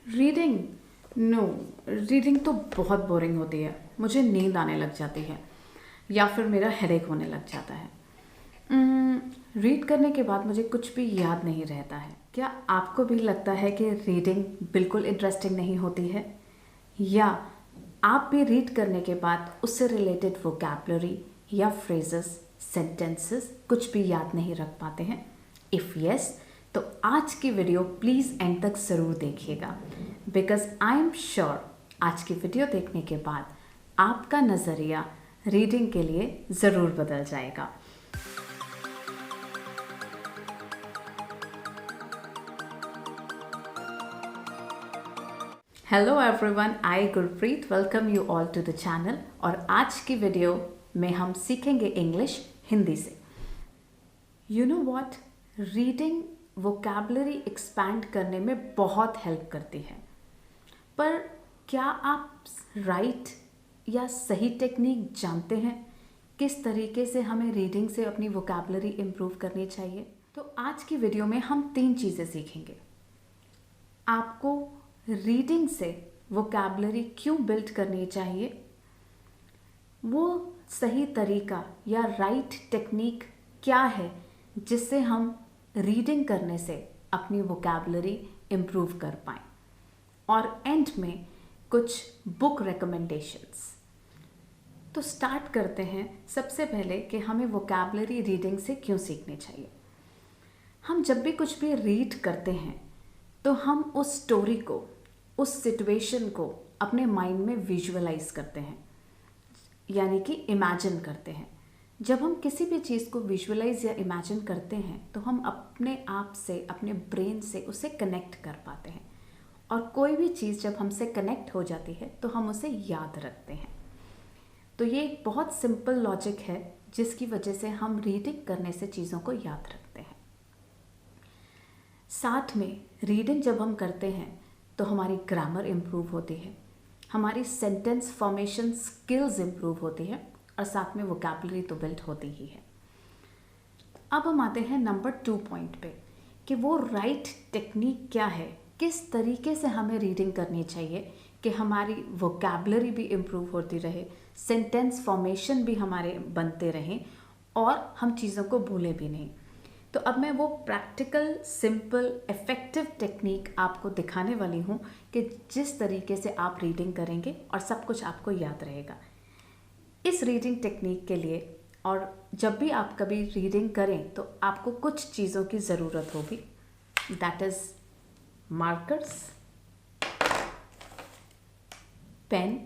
Reading? No, reading तो बहुत boring होती है। मुझे नींद आने लग जाती है या फिर मेरा हेडेक होने लग जाता है। रीड करने के बाद मुझे कुछ भी याद नहीं रहता है। क्या आपको भी लगता है कि रीडिंग बिल्कुल इंटरेस्टिंग नहीं होती है? या आप भी रीड करने के बाद उससे रिलेटेड वोकैबलरी या फ्रेजेस, सेंटेंसेस कुछ भी याद नहीं रख पाते हैं? इफ़ यस, तो आज की वीडियो प्लीज़ एंड तक ज़रूर देखिएगा, बिकॉज आई एम श्योर आज की वीडियो देखने के बाद आपका नज़रिया रीडिंग के लिए ज़रूर बदल जाएगा। Hello everyone, I Gurpreet welcome you all to the channel. और आज की वीडियो में हम सीखेंगे इंग्लिश हिंदी से। You know what, reading vocabulary expand करने में बहुत हेल्प करती है, पर क्या आप राइट या सही टेक्निक जानते हैं किस तरीके से हमें रीडिंग से अपनी वोकैबलरी इम्प्रूव करनी चाहिए? तो आज की वीडियो में हम 3 चीज़ें सीखेंगे। आपको रीडिंग से वोकैबलरी क्यों बिल्ड करनी चाहिए, वो सही तरीका या राइट टेक्निक क्या है जिससे हम रीडिंग करने से अपनी वोकैबलरी इम्प्रूव कर पाएँ, और एंड में कुछ बुक रिकमेंडेशंस। तो स्टार्ट करते हैं सबसे पहले कि हमें वोकैबलरी रीडिंग से क्यों सीखनी चाहिए। हम जब भी कुछ भी रीड करते हैं तो हम उस स्टोरी को, उस सिचुएशन को अपने माइंड में विजुअलाइज करते हैं, यानी कि इमेजिन करते हैं। जब हम किसी भी चीज़ को विजुअलाइज या इमेजिन करते हैं तो हम अपने आप से, अपने ब्रेन से उसे कनेक्ट कर पाते हैं, और कोई भी चीज़ जब हमसे कनेक्ट हो जाती है तो हम उसे याद रखते हैं। तो ये एक बहुत सिंपल लॉजिक है जिसकी वजह से हम रीडिंग करने से चीज़ों को याद रखते हैं। साथ में रीडिंग जब हम करते हैं तो हमारी ग्रामर इम्प्रूव होती है, हमारी सेंटेंस फॉर्मेशन स्किल्स इम्प्रूव होती है, और साथ में वोकैबलरी तो बिल्ड होती ही है। अब हम आते हैं नंबर 2 पॉइंट पे कि वो राइट टेक्निक क्या है, किस तरीके से हमें रीडिंग करनी चाहिए कि हमारी वोकैबलरी भी इम्प्रूव होती रहे, सेंटेंस फॉर्मेशन भी हमारे बनते रहें, और हम चीज़ों को भूलें भी नहीं। तो अब मैं वो प्रैक्टिकल, सिंपल, इफ़ेक्टिव टेक्निक आपको दिखाने वाली हूँ कि जिस तरीके से आप रीडिंग करेंगे और सब कुछ आपको याद रहेगा। इस रीडिंग टेक्निक के लिए, और जब भी आप कभी रीडिंग करें तो आपको कुछ चीज़ों की ज़रूरत होगी। That is markers, pen,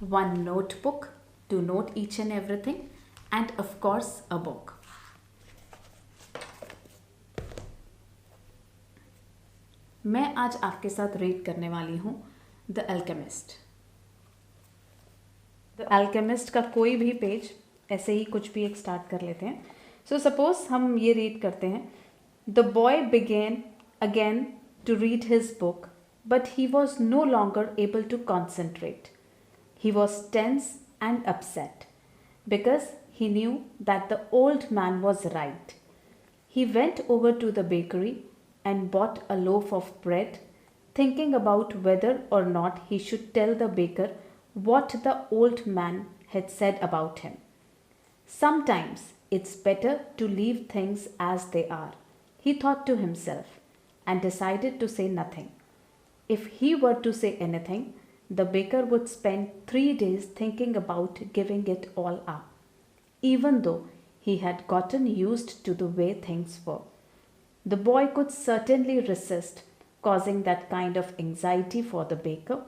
one notebook to note each and everything, and of course a book. मैं आज आपके साथ रीड करने वाली हूँ द अल्केमिस्ट। द अल्केमिस्ट का कोई भी पेज, ऐसे ही कुछ भी एक स्टार्ट कर लेते हैं। सो सपोज हम ये रीड करते हैं, the boy began again to read his book, but he was no longer able to concentrate. He was tense and upset because he knew that the old man was right. He went over to the bakery and bought a loaf of bread, thinking about whether or not he should tell the baker what the old man had said about him. Sometimes it's better to leave things as they are, he thought to himself, and decided to say nothing. If he were to say anything, the baker would spend 3 days thinking about giving it all up, even though he had gotten used to the way things were. The boy could certainly resist causing that kind of anxiety for the baker,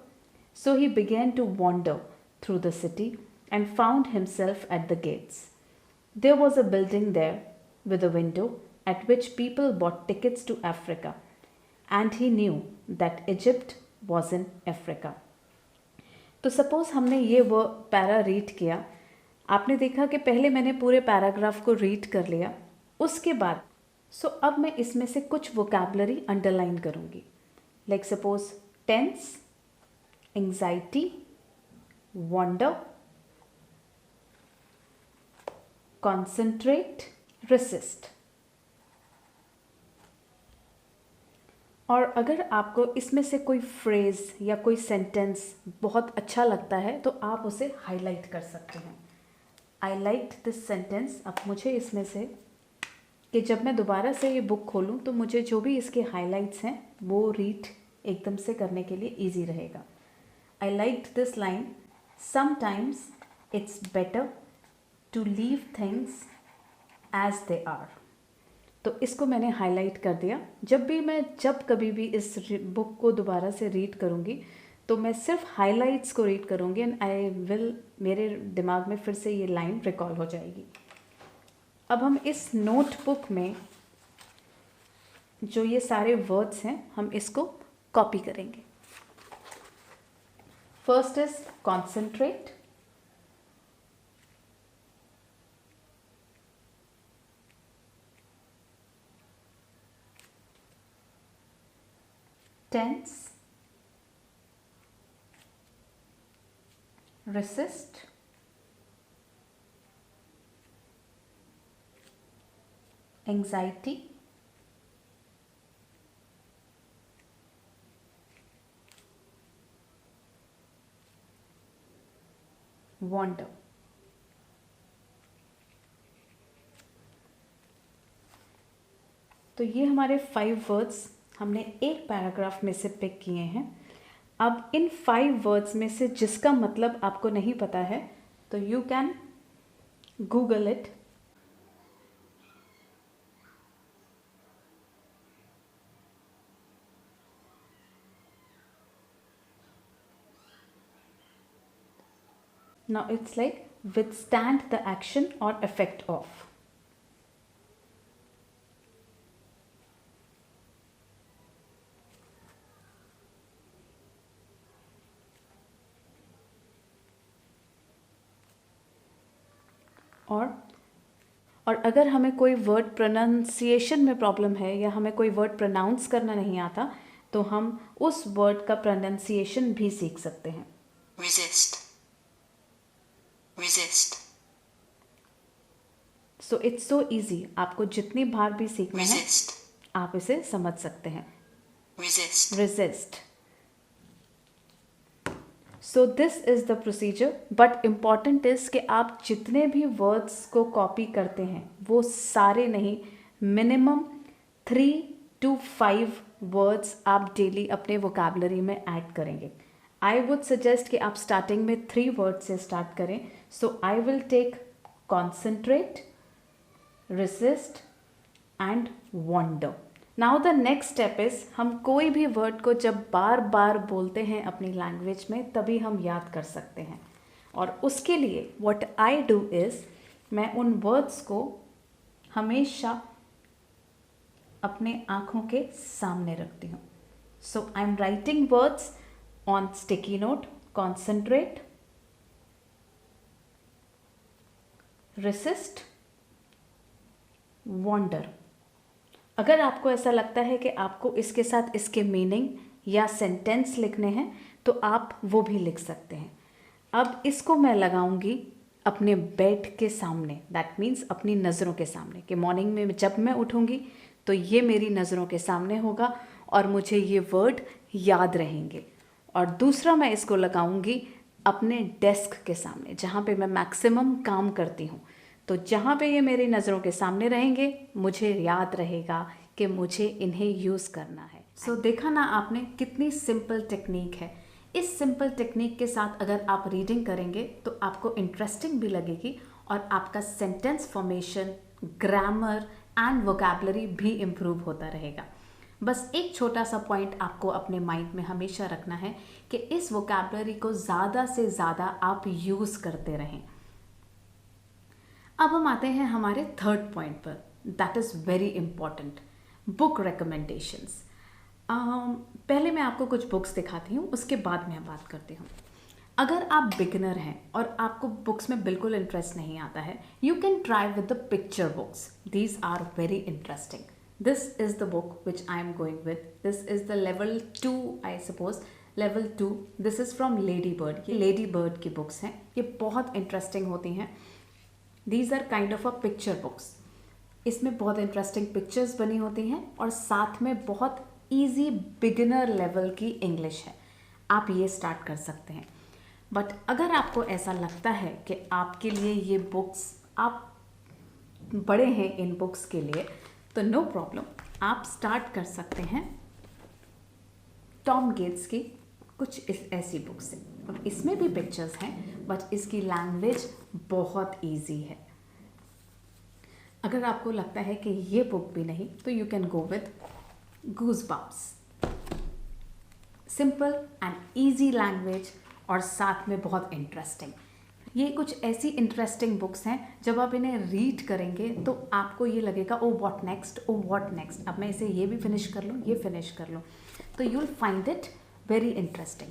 so he began to wander through the city and found himself at the gates. There was a building there with a window at which people bought tickets to Africa, and he knew that Egypt was in Africa. तो suppose हमने ये वो para read किया, आपने देखा कि पहले मैंने पूरे पैराग्राफ को रीड कर लिया, उसके बाद अब मैं इसमें से कुछ वोकैबलरी अंडरलाइन करूँगी, like suppose tense, anxiety, wonder, concentrate, resist. और अगर आपको इसमें से कोई फ्रेज़ या कोई सेंटेंस बहुत अच्छा लगता है तो आप उसे हाईलाइट कर सकते हैं। आई लाइक दिस सेंटेंस। अब मुझे इसमें से कि जब मैं दोबारा से ये बुक खोलूँ तो मुझे जो भी इसके हाइलाइट्स हैं वो रीड एकदम से करने के लिए ईजी रहेगा। I like this line, sometimes it's better to leave things as they are. तो इसको मैंने हाईलाइट कर दिया। जब कभी भी इस बुक को दोबारा से रीड करूँगी तो मैं सिर्फ हाइलाइट्स को रीड करूँगी एंड मेरे दिमाग में फिर से ये लाइन रिकॉल हो जाएगी। अब हम इस नोटबुक में जो ये सारे वर्ड्स हैं हम इसको कॉपी करेंगे। First is concentrate, tense, resist, anxiety, wonder। तो ये हमारे 5 वर्ड्स हमने एक पैराग्राफ में से पिक किए हैं। अब इन 5 वर्ड्स में से जिसका मतलब आपको नहीं पता है तो you can Google it. Now it's like withstand the action or effect of। और अगर हमें कोई वर्ड प्रोनाउंसिएशन में प्रॉब्लम है या हमें कोई वर्ड प्रोनाउंस करना नहीं आता तो हम उस वर्ड का प्रोनाउंसिएशन भी सीख सकते हैं। resist, resist, so it's so easy. आपको जितनी बार भी सीखना है resist, आप इसे समझ सकते हैं। resist, resist। So this is the procedure, but important is कि आप जितने भी वर्ड्स को कॉपी करते हैं वो सारे नहीं, मिनिमम 3 to 5 वर्ड्स आप डेली अपने वोकैबुलरी में ऐड करेंगे। आई वुड सजेस्ट कि आप स्टार्टिंग में 3 वर्ड से स्टार्ट करें। So I will take concentrate, resist and wonder। Now the next step is हम कोई भी वर्ड को जब बार बार बोलते हैं अपनी लैंग्वेज में तभी हम याद कर सकते हैं। और उसके लिए what I do is मैं उन वर्ड्स को हमेशा अपने आँखों के सामने रखती हूँ। So I'm writing words on sticky note, concentrate, resist, wonder. अगर आपको ऐसा लगता है कि आपको इसके साथ इसके मीनिंग या सेंटेंस लिखने हैं तो आप वो भी लिख सकते हैं। अब इसको मैं लगाऊंगी अपने बेड के सामने, दैट मीन्स अपनी नज़रों के सामने, कि मॉर्निंग में जब मैं उठूंगी तो ये मेरी नज़रों के सामने होगा और मुझे ये वर्ड याद रहेंगे। और दूसरा मैं इसको लगाऊंगी अपने डेस्क के सामने जहाँ पे मैं मैक्सिमम काम करती हूँ। तो जहाँ पे ये मेरी नज़रों के सामने रहेंगे मुझे याद रहेगा कि मुझे इन्हें यूज़ करना है। सो देखा ना आपने कितनी सिंपल टेक्निक है। इस सिंपल टेक्निक के साथ अगर आप रीडिंग करेंगे तो आपको इंटरेस्टिंग भी लगेगी और आपका sentence formation, grammar and vocabulary भी इम्प्रूव होता रहेगा। बस एक छोटा सा पॉइंट आपको अपने माइंड में हमेशा रखना है कि इस वोकैबुलरी को ज़्यादा से ज़्यादा आप यूज़ करते रहें। अब हम आते हैं हमारे थर्ड पॉइंट पर, that is very important, book recommendations. पहले मैं आपको कुछ बुक्स दिखाती हूँ, उसके बाद मैं बात करती हूँ। अगर आप बिगिनर हैं और आपको बुक्स में बिल्कुल इंटरेस्ट नहीं आता है, you can try with the picture books. These are very interesting. This is the book which I am going with. This is the level 2, I suppose level 2। This is from Lady Bird. ये Lady Bird की books हैं, ये बहुत interesting होती हैं। These are kind of a picture books। इसमें बहुत interesting pictures बनी होती हैं और साथ में बहुत इजी बिगिनर लेवल की इंग्लिश है, आप ये स्टार्ट कर सकते हैं। बट अगर आपको ऐसा लगता है कि आपके लिए ये बुक्स, आप बड़े हैं इन बुक्स के लिए, तो नो प्रॉब्लम, आप स्टार्ट कर सकते हैं टॉम गेट्स की कुछ ऐसी बुक्स से। और इसमें भी पिक्चर्स हैं बट इसकी लैंग्वेज बहुत इजी है। अगर आपको लगता है कि ये बुक भी नहीं, तो you can go with goosebumps. Simple and easy language और साथ में बहुत इंटरेस्टिंग। ये कुछ ऐसी इंटरेस्टिंग बुक्स हैं, जब आप इन्हें रीड करेंगे तो आपको ये लगेगा oh what next, oh what next, अब मैं इसे ये भी फिनिश कर लूँ, ये फिनिश कर लूँ। तो you will find it very interesting.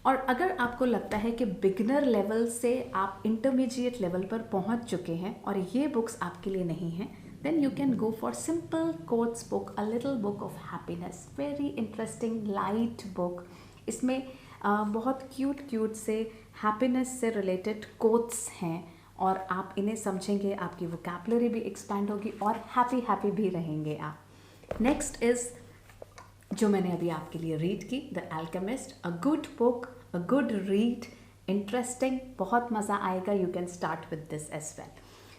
और अगर आपको लगता है कि बिगिनर लेवल से आप इंटरमीडिएट लेवल पर पहुंच चुके हैं और ये बुक्स आपके लिए नहीं हैं, then you can go for simple quotes book, a little book of happiness, very interesting light book. इसमें बहुत क्यूट से हैप्पीनेस से रिलेटेड कोट्स हैं और आप इन्हें समझेंगे, आपकी वोकैबुलरी भी एक्सपैंड होगी और हैप्पी भी रहेंगे आप। नेक्स्ट इज़ जो मैंने अभी आपके लिए रीड की, the Alchemist, a good book, a good read, interesting, बहुत मज़ा आएगा। You can start with this as well.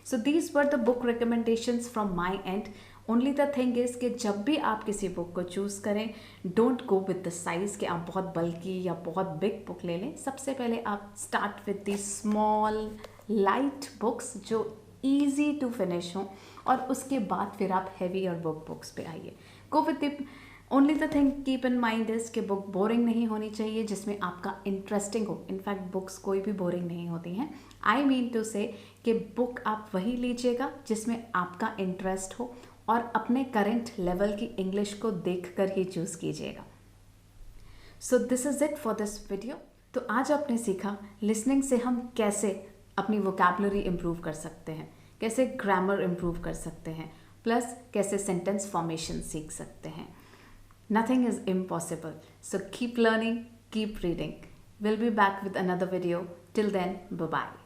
So these were the book recommendations from my end. Only the thing is कि जब भी आप किसी बुक को चूज़ करें, don't go with the size कि आप बहुत बल्कि या बहुत बिग बुक ले लें। सबसे पहले आप start with the small light books जो ईजी टू फिनिश हों, और उसके बाद फिर आप हैवी और बुक्स पे आइए। गो with the only the thing keep in mind is कि बुक बोरिंग नहीं होनी चाहिए, जिसमें आपका इंटरेस्टिंग हो। इनफैक्ट बुक्स कोई भी बोरिंग नहीं होती हैं। आई मीन टू से कि बुक आप वही लीजिएगा जिसमें आपका इंटरेस्ट हो और अपने करंट लेवल की इंग्लिश को देखकर ही चूज़ कीजिएगा। So this is it for this video. तो आज आपने सीखा लिसनिंग से हम कैसे अपनी वोकैबुलरी इम्प्रूव कर सकते हैं, कैसे ग्रामर इम्प्रूव कर सकते हैं, प्लस कैसे सेंटेंस फॉर्मेशन सीख सकते हैं। Nothing is impossible. So keep learning, keep reading. We'll be back with another video. Till then, bye-bye.